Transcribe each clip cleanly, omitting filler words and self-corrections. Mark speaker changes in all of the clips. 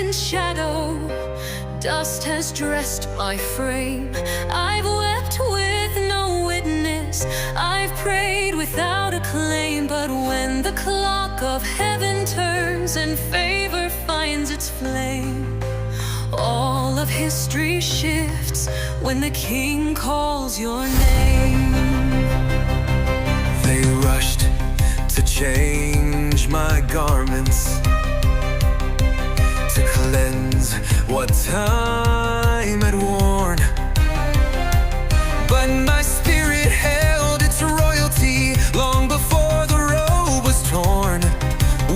Speaker 1: in shadow, dust has dressed my frame. I've wept with no witness, I've prayed without a claim. But when the clock of heaven turns and favor finds its flame, all of history shifts when the King calls your name.
Speaker 2: They rushed to change my garments, to cleanse what time had worn. But my spirit held its royalty long before the robe was torn.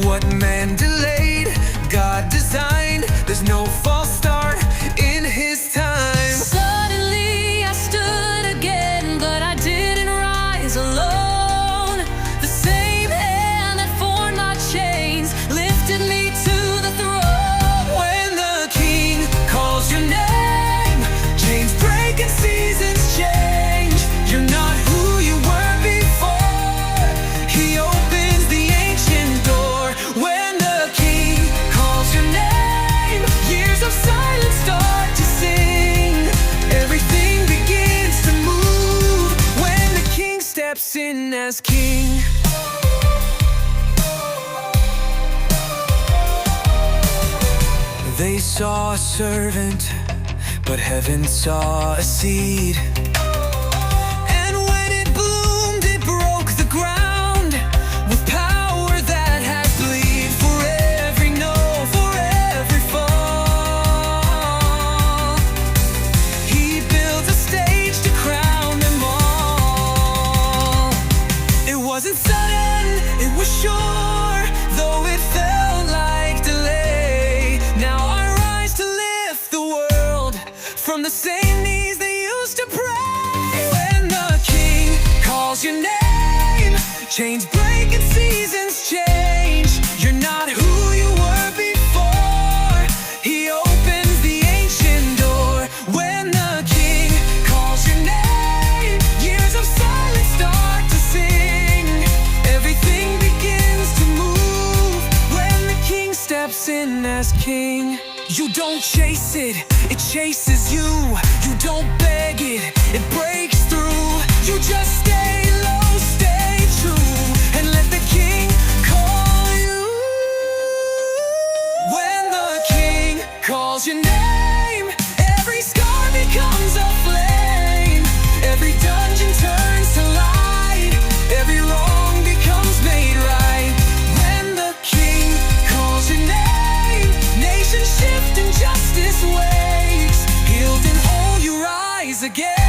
Speaker 2: What man delayed, God designed. There's no false start in His time.
Speaker 1: Suddenly I stood again, but I didn't rise alone. The same hand that formed my chains lifted me to the throne.
Speaker 2: When the King calls your name, chains break and seasons change. You're not who you were before. He opens the ancient door. When the King calls your name, years of silence start to sing. Everything begins to move when the King steps in as King. They saw a servant, but heaven saw a seed. And when it bloomed, it broke the ground with power that has bleed. For every no, for every fall, He built a stage to crown them all. It wasn't sudden, it was sure, though it felt like delay. Now I rise to lift the world from the same knees they used to pray. When the King calls your name, chains break and seasons change. You're not who you were before. He opens the ancient door. When the King calls your name, years of silence start to sing. Everything begins to move when the King steps in as King. You don't chase it, it chases you. You don't beg it, it breaks through. You just stay low, stay true, and let the King call you. When the King calls your name, every scar becomes a flame. Every dungeon turns to light, every wrong becomes made right. When the King calls your name, nations shift and justice waits. Healed and whole, you rise again.